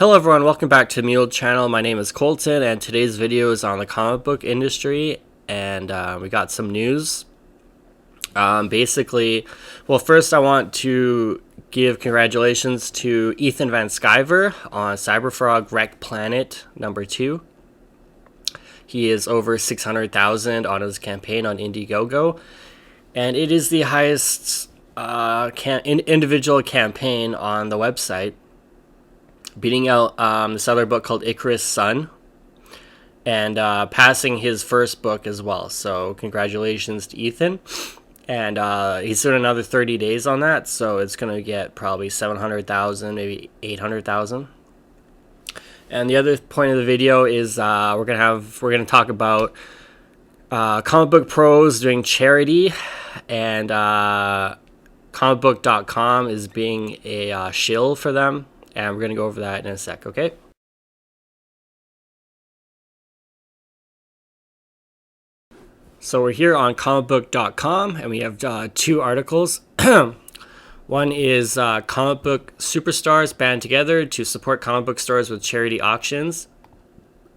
Hello everyone, welcome back to the old channel. My name is Colton and today's video is on the comic book industry, and we got some news. Well, first I want to give congratulations to Ethan Van Sciver on Cyberfrog Wreck Planet #2. He is over 600,000 on his campaign on Indiegogo, and it is the highest individual campaign on the website, beating out this other book called Icarus Sun, and passing his first book as well. So congratulations to Ethan. And he's doing another 30 days on that, so it's going to get probably 700,000, maybe 800,000. And the other point of the video is we're going to talk about comic book pros doing charity, and comicbook.com is being a shill for them. And we're going to go over that in a sec, okay? So we're here on comicbook.com, and we have two articles. One is comic book superstars band together to support comic book stores with charity auctions.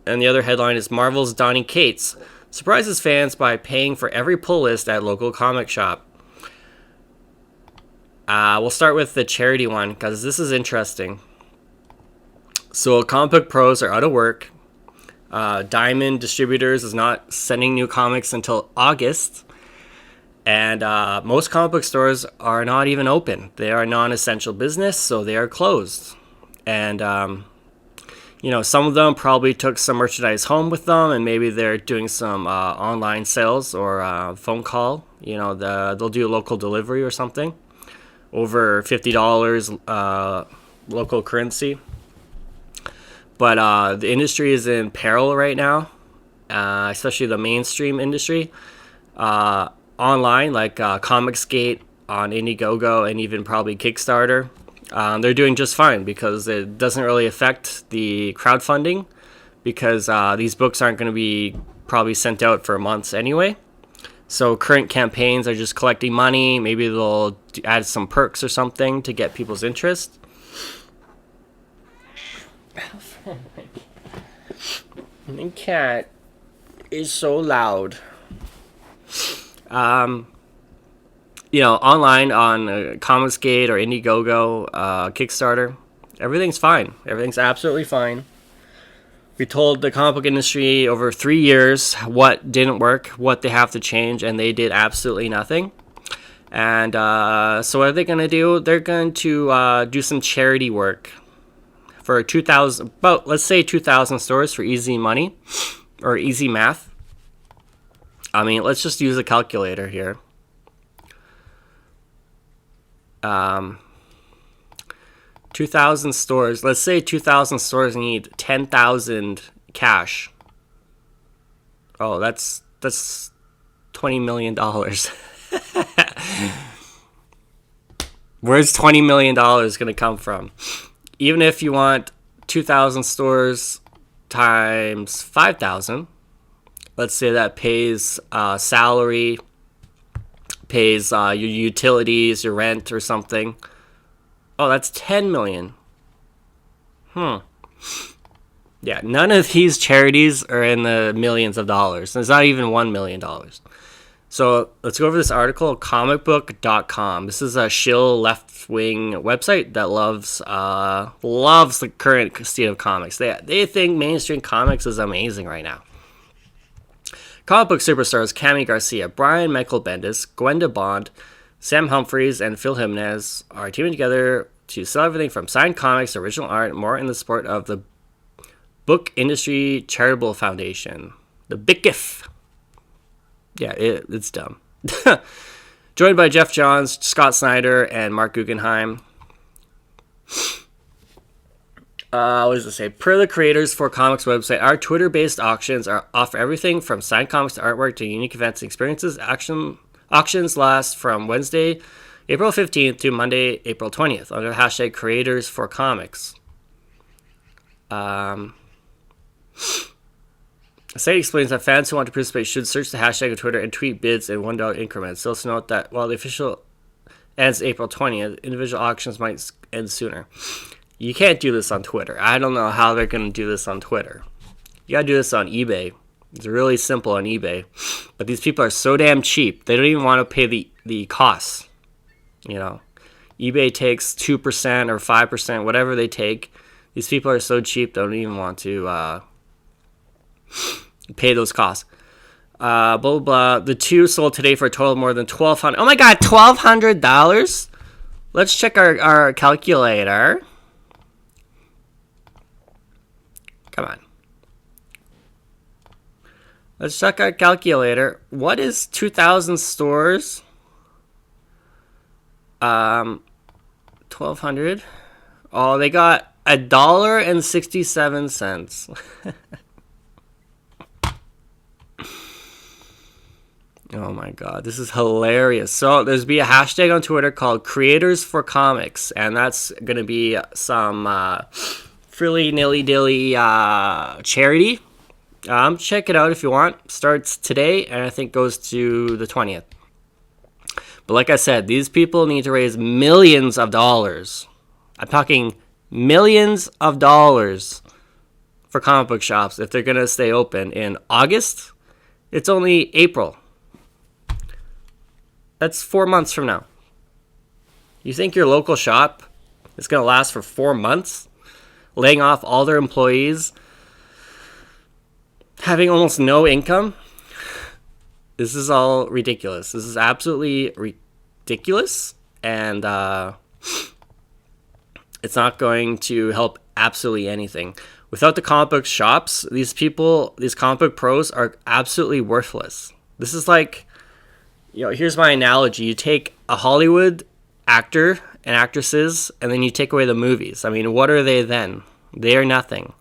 And the other headline is Marvel's Donny Cates surprises fans by paying for every pull list at local comic shop. We'll start with the charity one, because this is interesting. So comic book pros are out of work. Diamond Distributors is not sending new comics until August. And most comic book stores are not even open. They are a non-essential business, so they are closed. And, some of them probably took some merchandise home with them, and maybe they're doing some online sales or phone call. They'll do a local delivery or something. Over $50 local currency. But the industry is in peril right now, especially the mainstream industry. Online, like COMICSGATE on Indiegogo and even probably Kickstarter, they're doing just fine because it doesn't really affect the crowdfunding, because these books aren't going to be probably sent out for months anyway. So current campaigns are just collecting money. Maybe they'll add some perks or something to get people's interest. The cat is so loud. Online on COMICSGATE or Indiegogo, Kickstarter, everything's fine. Everything's absolutely fine. We told the comic book industry over 3 years what didn't work, what they have to change, and they did absolutely nothing. And so what are they going to do? They're going to do some charity work for 2,000, let's say 2,000 stores for easy money or easy math. I mean, let's just use a calculator here. 2,000 stores. Let's say 2,000 stores need 10,000 cash. Oh, that's $20 million. Where's $20 million going to come from? Even if you want 2,000 stores times 5,000, let's say that pays salary, pays your utilities, your rent or something. Oh, that's 10 million. Yeah, none of these charities are in the millions of dollars. There's not even $1 million. So let's go over this article, comicbook.com. This is a shill left-wing website that loves the current state of comics. They think mainstream comics is amazing right now. Comic book superstars Cami Garcia, Brian Michael Bendis, Gwenda Bond, Sam Humphries, and Phil Jimenez are teaming together to sell everything from signed comics, original art, and more in the support of the Book Industry Charitable Foundation, the BICIF. Yeah, it's dumb. Joined by Jeff Johns, Scott Snyder, and Mark Guggenheim. What does it say? Per the creators for comics website, our Twitter-based auctions offer everything from signed comics to artwork to unique events and experiences. Auctions last from Wednesday, April 15th to Monday, April 20th under the hashtag creators for comics. The site explains that fans who want to participate should search the hashtag on Twitter and tweet bids in $1 increments. Also note that while the official ends April 20th, individual auctions might end sooner. You can't do this on Twitter. I don't know how they're going to do this on Twitter. You got to do this on eBay. It's really simple on eBay. But these people are so damn cheap. They don't even want to pay the costs. You know, eBay takes 2% or 5%, whatever they take. These people are so cheap, they don't even want to pay those costs. Blah, blah, blah. The two sold today for a total of more than $1,200. Oh my God, $1,200? Let's check our calculator. Come on. Let's check our calculator. What is 2,000 stores? 1,200. Oh, they got $1.67. Oh my God, this is hilarious. So there's be a hashtag on Twitter called Creators for Comics, and that's gonna be some frilly nilly dilly charity. Check it out if you want. Starts today and I think goes to the 20th. But like I said, these people need to raise millions of dollars. I'm talking millions of dollars for comic book shops if they're going to stay open in August. It's only April. That's 4 months from now. You think your local shop is going to last for 4 months? Laying off all their employees? Having almost no income? This is all ridiculous. This is absolutely ridiculous. And it's not going to help absolutely anything. Without the comic book shops, these comic book pros are absolutely worthless. This is like, here's my analogy. You take a Hollywood actor and actresses, and then you take away the movies. I mean, what are they then? They are nothing.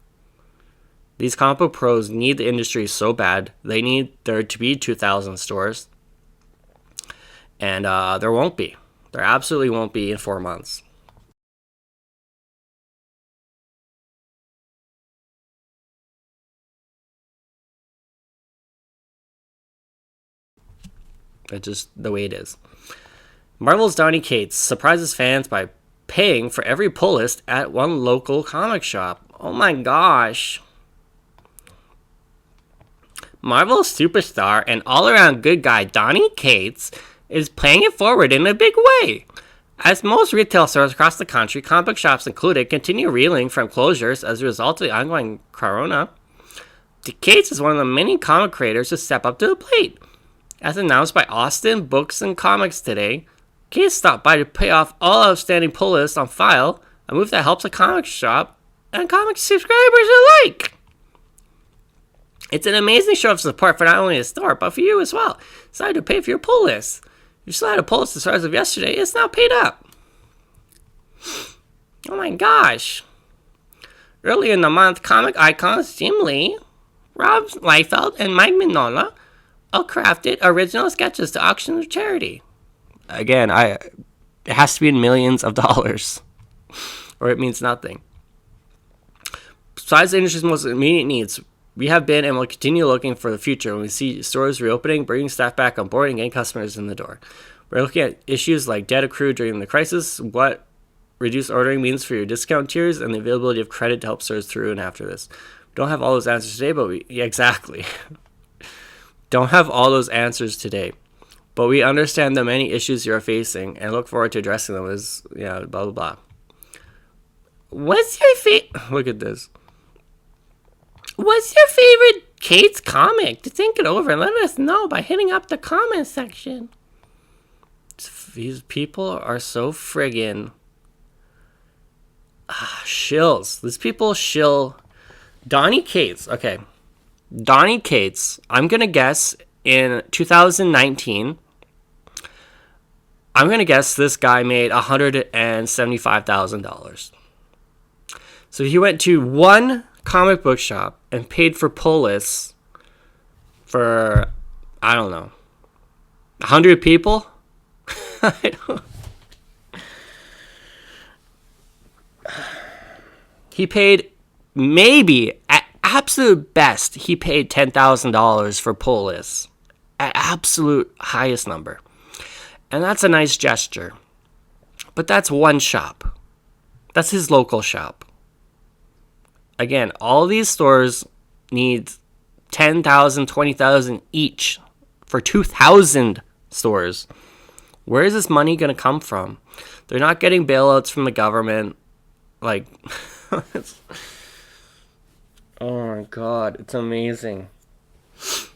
These comic book pros need the industry so bad. They need there to be 2,000 stores. And there won't be. There absolutely won't be in 4 months. It's just the way it is. Marvel's Donny Cates surprises fans by paying for every pull list at one local comic shop. Oh my gosh. Marvel superstar and all-around good guy Donny Cates is paying it forward in a big way. As most retail stores across the country, comic book shops included, continue reeling from closures as a result of the ongoing corona, Cates is one of the many comic creators to step up to the plate. As announced by Austin Books and Comics today, Cates stopped by to pay off all outstanding pull lists on file, a move that helps a comic shop and comic subscribers alike. It's an amazing show of support for not only the store, but for you as well. Decided to pay for your pull list. You still had a pull list as far as of yesterday. It's now paid up. Oh my gosh. Earlier in the month, comic icons Jim Lee, Rob Liefeld, and Mike Mignola all crafted original sketches to auction for charity. Again, it has to be in millions of dollars, or it means nothing. Besides the industry's most immediate needs, we have been and will continue looking for the future when we see stores reopening, bringing staff back on board, and getting customers in the door. We're looking at issues like debt accrued during the crisis, what reduced ordering means for your discount tiers, and the availability of credit to help stores through and after this. We don't have all those answers today, but exactly. Don't have all those answers today. But we understand the many issues you are facing and look forward to addressing them as, blah, blah, blah. What's your look at this. What's your favorite Cates comic? To think it over and let us know by hitting up the comment section. These people are so friggin' shills. These people shill. Donny Cates. Okay. Donny Cates, I'm going to guess in 2019, I'm going to guess this guy made $175,000. So he went to one comic book shop and paid for pull lists for, I don't know, 100 people? I don't. He paid maybe, at absolute best, he paid $10,000 for pull lists. At absolute highest number. And that's a nice gesture. But that's one shop. That's his local shop. Again, all these stores need 10,000, 20,000 each for 2,000 stores. Where is this money going to come from? They're not getting bailouts from the government. Like, oh my god, it's amazing. It's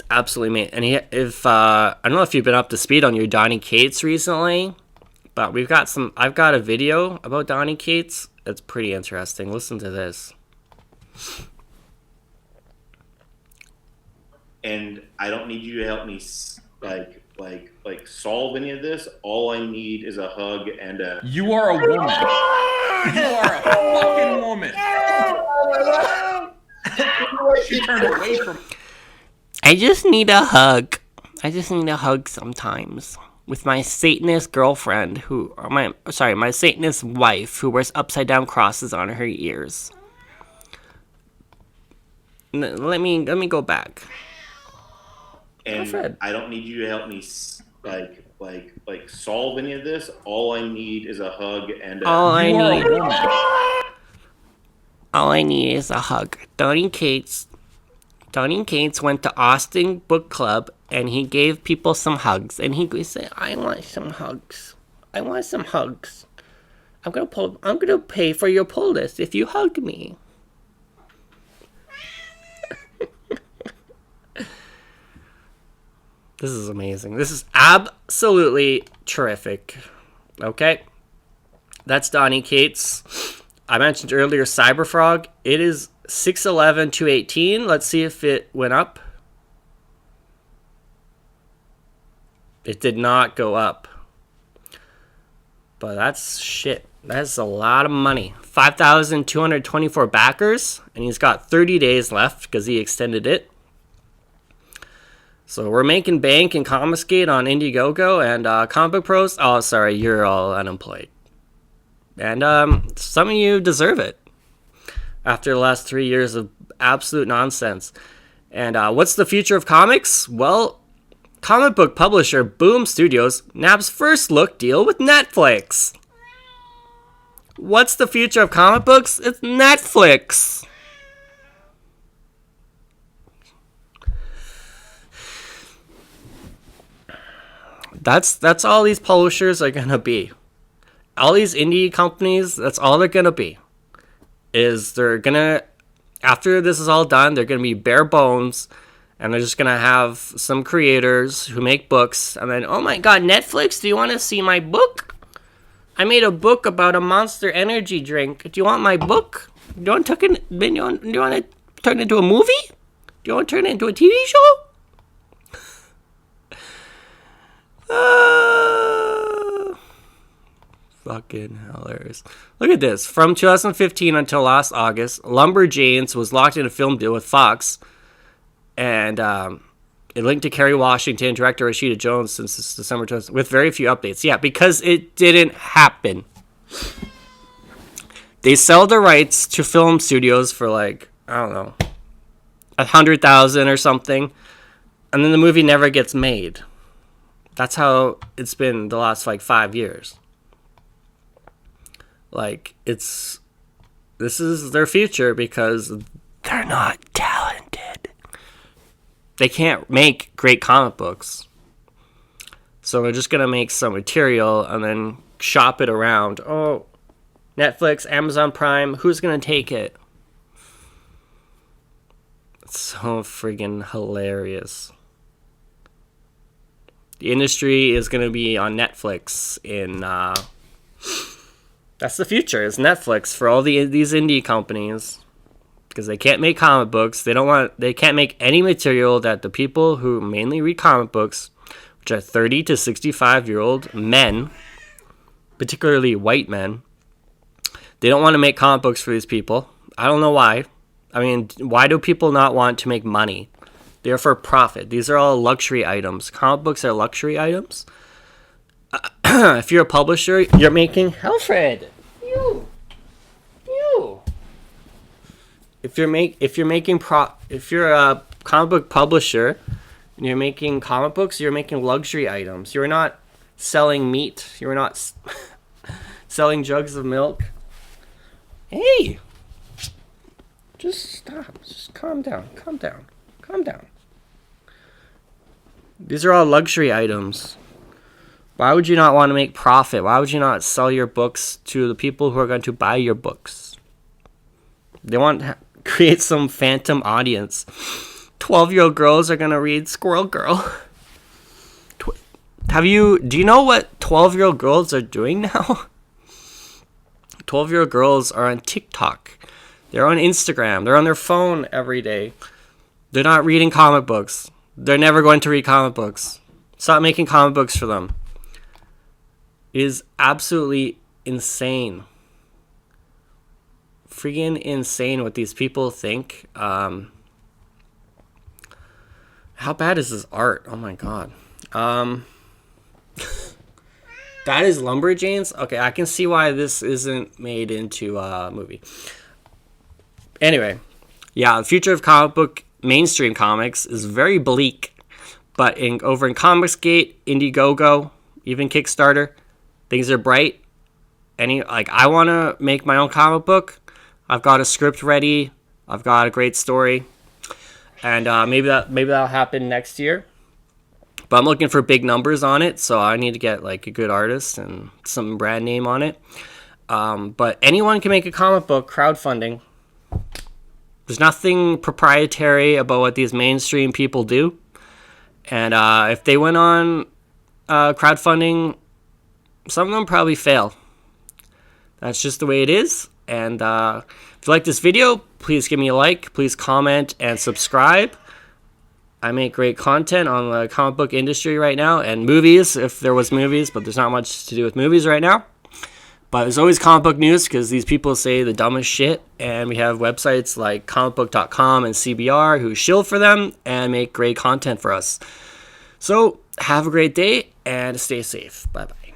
absolutely amazing. And I don't know if you've been up to speed on your Donny Cates recently, but I've got a video about Donny Cates. It's pretty interesting. Listen to this. And I don't need you to help me like solve any of this. All I need is a hug and a... You are a woman. You are a fucking woman. She turned away from... I just need a hug. I just need a hug sometimes. With my Satanist girlfriend my Satanist wife who wears upside down crosses on her ears. Let me go back. And I don't need you to help me like solve any of this. All I need is a hug and a... All I need is a hug. Donny Cates went to Austin Book Club and he gave people some hugs. And he said, I want some hugs. I want some hugs. I'm gonna pay for your pull list if you hug me. This is amazing. This is absolutely terrific. Okay. That's Donny Cates. I mentioned earlier Cyberfrog. It is 611 218. Let's see if it went up. It did not go up. But that's shit. That's a lot of money. 5,224 backers. And he's got 30 days left because he extended it. So we're making bank in COMICSGATE on Indiegogo and Comic Book Pros. Oh, sorry, you're all unemployed. And some of you deserve it after the last 3 years of absolute nonsense. And what's the future of comics? Well, comic book publisher Boom Studios nabs first look deal with Netflix. What's the future of comic books? It's Netflix. That's all these publishers are gonna be. All these indie companies, that's all they're gonna be. After this is all done, they're gonna be bare bones, and they're just gonna have some creators who make books, and then, oh my god, Netflix, do you want to see my book? I made a book about a Monster Energy drink. Do you want my book? Do you want to turn it into a movie? Do you want to turn it into a TV show? Fucking hilarious. Look at this. From 2015 until last August, Lumberjanes was locked in a film deal with Fox. And it linked to Kerry Washington, director Rashida Jones since December 2000, with very few updates. Yeah, because it didn't happen. They sell the rights to film studios for like, I don't know, 100,000 or something. And then the movie never gets made. That's how it's been the last like 5 years. Like, this is their future because they're not talented. They can't make great comic books. So they're just going to make some material and then shop it around. Oh, Netflix, Amazon Prime, who's going to take it? It's so friggin' hilarious. The industry is going to be on Netflix in... that's the future, is Netflix for all these indie companies. Because they can't make comic books. They can't make any material that the people who mainly read comic books, which are 30 to 65-year-old men, particularly white men, they don't want to make comic books for these people. I don't know why. I mean, why do people not want to make money? They're for profit. These are all luxury items. Comic books are luxury items. If you're a publisher, you're making... Alfred! You! If you're a comic book publisher and you're making comic books, you're making luxury items. You're not selling meat. You're not selling jugs of milk. Hey! Just stop. Just calm down. Calm down. Calm down. These are all luxury items. Why would you not want to make profit? Why would you not sell your books to the people who are going to buy your books? They want to create some phantom audience. 12-year-old girls are going to read Squirrel Girl. Do you know what 12-year-old girls are doing now? 12-year-old girls are on TikTok. They're on Instagram. They're on their phone every day. They're not reading comic books. They're never going to read comic books. Stop making comic books for them. It is absolutely insane. Freaking insane what these people think. How bad is this art? Oh my god. That is Lumberjanes? Okay, I can see why this isn't made into a movie. Anyway, yeah, the future of comic book mainstream comics is very bleak. But over in COMICSGATE, Indiegogo, even Kickstarter, things are bright. I want to make my own comic book. I've got a script ready. I've got a great story. And maybe that'll happen next year. But I'm looking for big numbers on it, so I need to get like a good artist and some brand name on it. But anyone can make a comic book, crowdfunding. There's nothing proprietary about what these mainstream people do. And if they went on crowdfunding, some of them probably fail. That's just the way it is. And if you like this video, please give me a like. Please comment and subscribe. I make great content on the comic book industry right now, and movies, if there was movies, but there's not much to do with movies right now. But there's always comic book news, because these people say the dumbest shit, and we have websites like comicbook.com and CBR who shill for them and make great content for us. So have a great day and stay safe. Bye-bye.